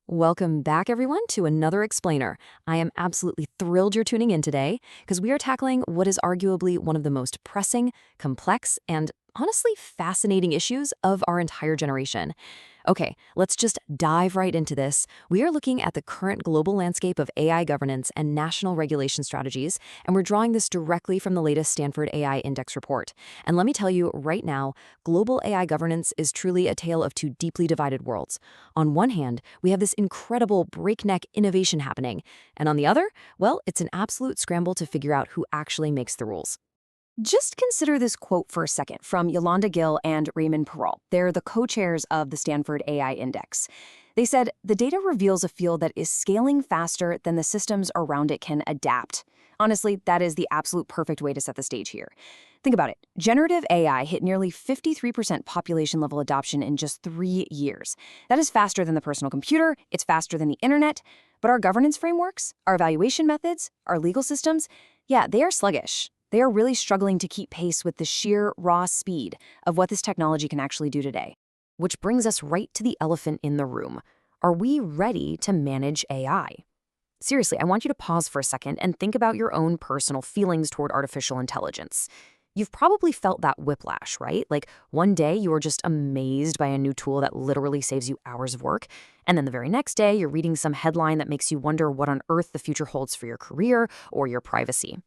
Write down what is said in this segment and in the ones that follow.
Welcome back, everyone, to another Explainer. I am absolutely thrilled you're tuning in today because we are tackling what is arguably one of the most pressing, complex, and honestly fascinating issues of our entire generation. Okay, let's just dive right into this. We are looking at the current global landscape of AI governance and national regulation strategies, and we're drawing this directly from the latest Stanford AI Index report. And let me tell you right now, global AI governance is truly a tale of two deeply divided worlds. On one hand, we have this incredible breakneck innovation happening, and on the other, well, it's an absolute scramble to figure out who actually makes the rules. Just consider this quote for a second from Yolanda Gill and Raymond Perrault. They're the co-chairs of the Stanford AI Index. They said, the data reveals a field that is scaling faster than the systems around it can adapt. Honestly, that is the absolute perfect way to set the stage here. Think about it. Generative AI hit nearly 53% population level adoption in just 3 years. That is faster than the personal computer, it's faster than the internet, but our governance frameworks, our evaluation methods, our legal systems, yeah, they are sluggish. They are really struggling to keep pace with the sheer raw speed of what this technology can actually do today. Which brings us right to the elephant in the room. Are we ready to manage AI? Seriously, I want you to pause for a second and think about your own personal feelings toward artificial intelligence. You've probably felt that whiplash, right? Like one day you are just amazed by a new tool that literally saves you hours of work, and then the very next day you're reading some headline that makes you wonder what on earth the future holds for your career or your privacy.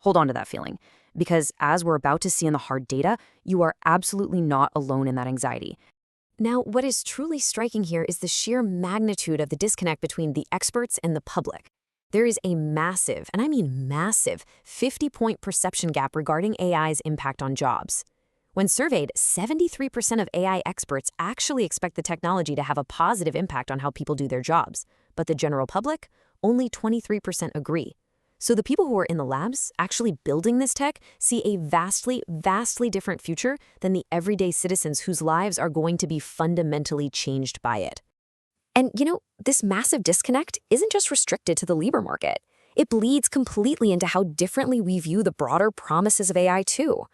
Hold on to that feeling, because as we're about to see in the hard data, you are absolutely not alone in that anxiety. Now, what is truly striking here is the sheer magnitude of the disconnect between the experts and the public. There is a massive, and I mean massive, 50-point perception gap regarding AI's impact on jobs. When surveyed, 73% of AI experts actually expect the technology to have a positive impact on how people do their jobs, but the general public, only 23% agree. So the people who are in the labs actually building this tech see a vastly, vastly different future than the everyday citizens whose lives are going to be fundamentally changed by it. And this massive disconnect isn't just restricted to the labor market. It bleeds completely into how differently we view the broader promises of AI too.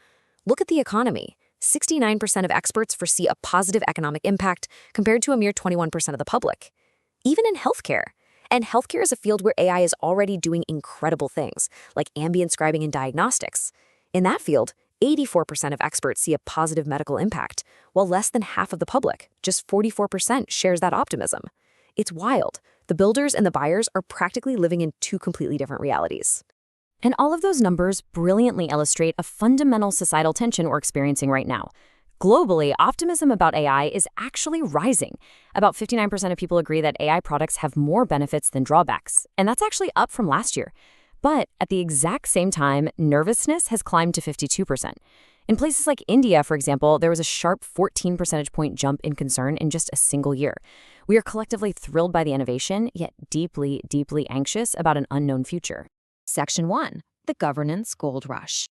Look at the economy. 69% of experts foresee a positive economic impact compared to a mere 21% of the public. Even in healthcare. And healthcare is a field where AI is already doing incredible things, like ambient scribing and diagnostics. In that field, 84% of experts see a positive medical impact, while less than half of the public, just 44%, shares that optimism. It's wild. The builders and the buyers are practically living in two completely different realities. And all of those numbers brilliantly illustrate a fundamental societal tension we're experiencing right now. Globally, optimism about AI is actually rising. About 59% of people agree that AI products have more benefits than drawbacks, and that's actually up from last year. But at the exact same time, nervousness has climbed to 52%. In places like India, for example, there was a sharp 14 percentage point jump in concern in just a single year. We are collectively thrilled by the innovation, yet deeply, deeply anxious about an unknown future. Section 1. The Governance Gold Rush.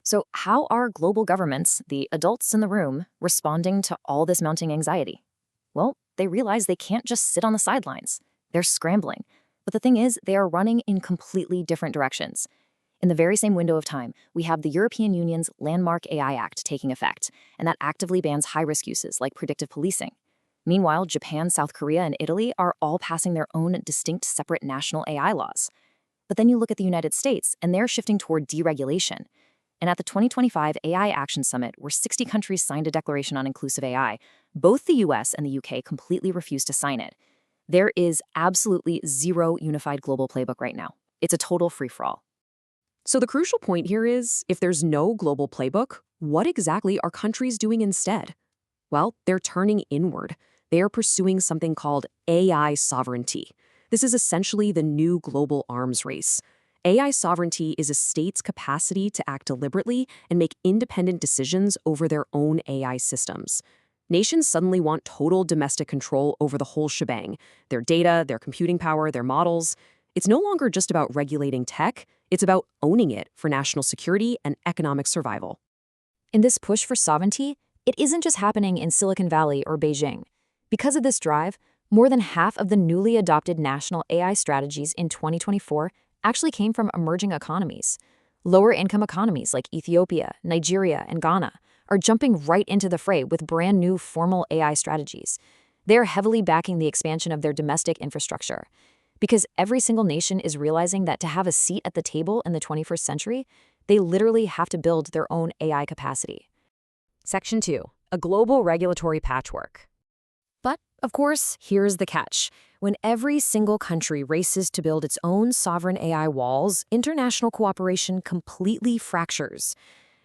So how are global governments, the adults in the room, responding to all this mounting anxiety? Well, they realize they can't just sit on the sidelines. They're scrambling. But the thing is, they are running in completely different directions. In the very same window of time, we have the European Union's Landmark AI Act taking effect, and that actively bans high-risk uses like predictive policing. Meanwhile, Japan, South Korea, and Italy are all passing their own distinct separate national AI laws. But then you look at the United States, and they're shifting toward deregulation. And at the 2025 AI Action Summit, where 60 countries signed a declaration on inclusive AI, both the US and the UK completely refused to sign it. There is absolutely zero unified global playbook right now. It's a total free-for-all. So the crucial point here is, if there's no global playbook, what exactly are countries doing instead? Well, they're turning inward. They are pursuing something called AI sovereignty. This is essentially the new global arms race. AI sovereignty is a state's capacity to act deliberately and make independent decisions over their own AI systems. Nations suddenly want total domestic control over the whole shebang, their data, their computing power, their models. It's no longer just about regulating tech, it's about owning it for national security and economic survival. In this push for sovereignty, it isn't just happening in Silicon Valley or Beijing. Because of this drive, more than half of the newly adopted national AI strategies in 2024 actually came from emerging economies. Lower-income economies like Ethiopia, Nigeria, and Ghana are jumping right into the fray with brand new formal AI strategies. They're heavily backing the expansion of their domestic infrastructure. Because every single nation is realizing that to have a seat at the table in the 21st century, they literally have to build their own AI capacity. Section 2. A global regulatory patchwork. But, of course, here's the catch. When every single country races to build its own sovereign AI walls, international cooperation completely fractures.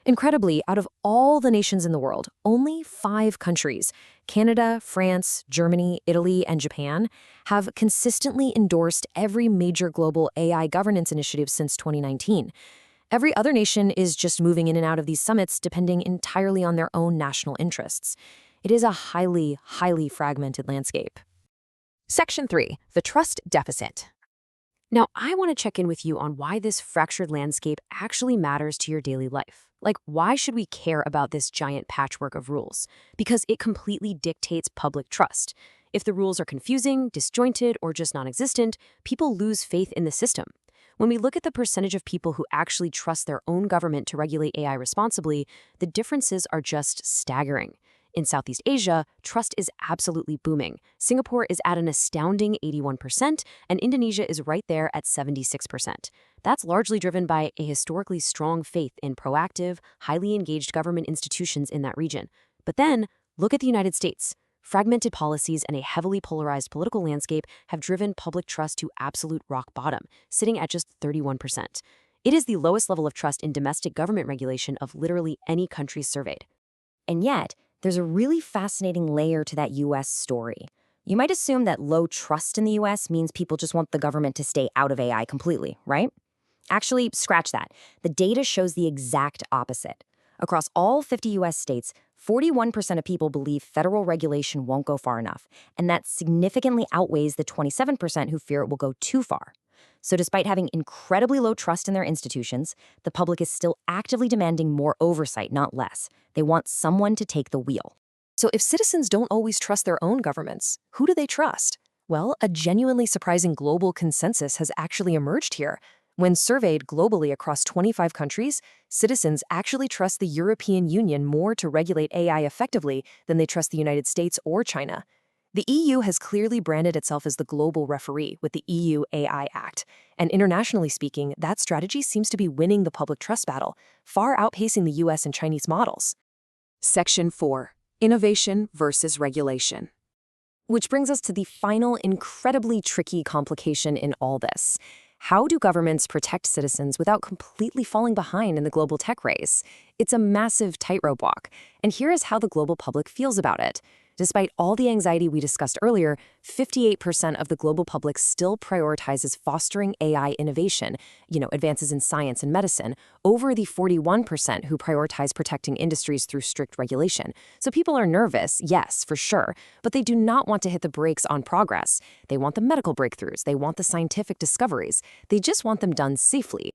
Incredibly, out of all the nations in the world, only 5 countries, Canada, France, Germany, Italy, and Japan, have consistently endorsed every major global AI governance initiative since 2019. Every other nation is just moving in and out of these summits depending entirely on their own national interests. It is a highly, highly fragmented landscape. Section 3. The Trust Deficit. Now, I want to check in with you on why this fractured landscape actually matters to your daily life. Like, why should we care about this giant patchwork of rules? Because it completely dictates public trust. If the rules are confusing, disjointed, or just non-existent, people lose faith in the system. When we look at the percentage of people who actually trust their own government to regulate AI responsibly, the differences are just staggering. In Southeast Asia, trust is absolutely booming. Singapore is at an astounding 81%, and Indonesia is right there at 76%. That's largely driven by a historically strong faith in proactive, highly engaged government institutions in that region. But then, look at the United States. Fragmented policies and a heavily polarized political landscape have driven public trust to absolute rock bottom, sitting at just 31%. It is the lowest level of trust in domestic government regulation of literally any country surveyed. And yet, there's a really fascinating layer to that U.S. story. You might assume that low trust in the U.S. means people just want the government to stay out of AI completely, right? Actually, scratch that. The data shows the exact opposite. Across all 50 U.S. states, 41% of people believe federal regulation won't go far enough, and that significantly outweighs the 27% who fear it will go too far. So despite having incredibly low trust in their institutions, the public is still actively demanding more oversight, not less. They want someone to take the wheel. So if citizens don't always trust their own governments, who do they trust? Well, a genuinely surprising global consensus has actually emerged here. When surveyed globally across 25 countries, citizens actually trust the European Union more to regulate AI effectively than they trust the United States or China. The EU has clearly branded itself as the global referee with the EU AI Act, and internationally speaking, that strategy seems to be winning the public trust battle, far outpacing the US and Chinese models. Section 4. Innovation versus regulation. Which brings us to the final incredibly tricky complication in all this. How do governments protect citizens without completely falling behind in the global tech race? It's a massive tightrope walk, and here is how the global public feels about it. Despite all the anxiety we discussed earlier, 58% of the global public still prioritizes fostering AI innovation, advances in science and medicine, over the 41% who prioritize protecting industries through strict regulation. So people are nervous, yes, for sure, but they do not want to hit the brakes on progress. They want the medical breakthroughs, they want the scientific discoveries, they just want them done safely.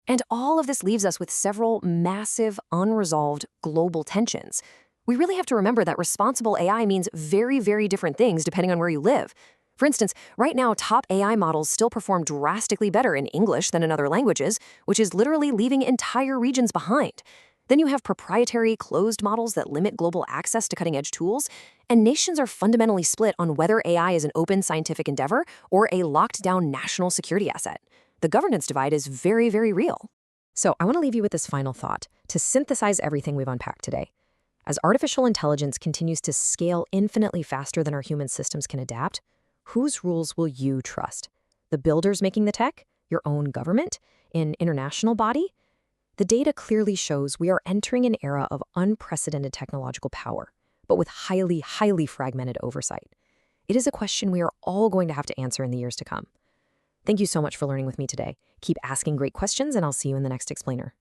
And all of this leaves us with several massive, unresolved global tensions. We really have to remember that responsible AI means very, very different things depending on where you live. For instance, right now, top AI models still perform drastically better in English than in other languages, which is literally leaving entire regions behind. Then you have proprietary, closed models that limit global access to cutting-edge tools, and nations are fundamentally split on whether AI is an open scientific endeavor or a locked-down national security asset. The governance divide is very, very real. So I want to leave you with this final thought to synthesize everything we've unpacked today. As artificial intelligence continues to scale infinitely faster than our human systems can adapt, whose rules will you trust? The builders making the tech? Your own government? An international body? The data clearly shows we are entering an era of unprecedented technological power, but with highly, highly fragmented oversight. It is a question we are all going to have to answer in the years to come. Thank you so much for learning with me today. Keep asking great questions, and I'll see you in the next explainer.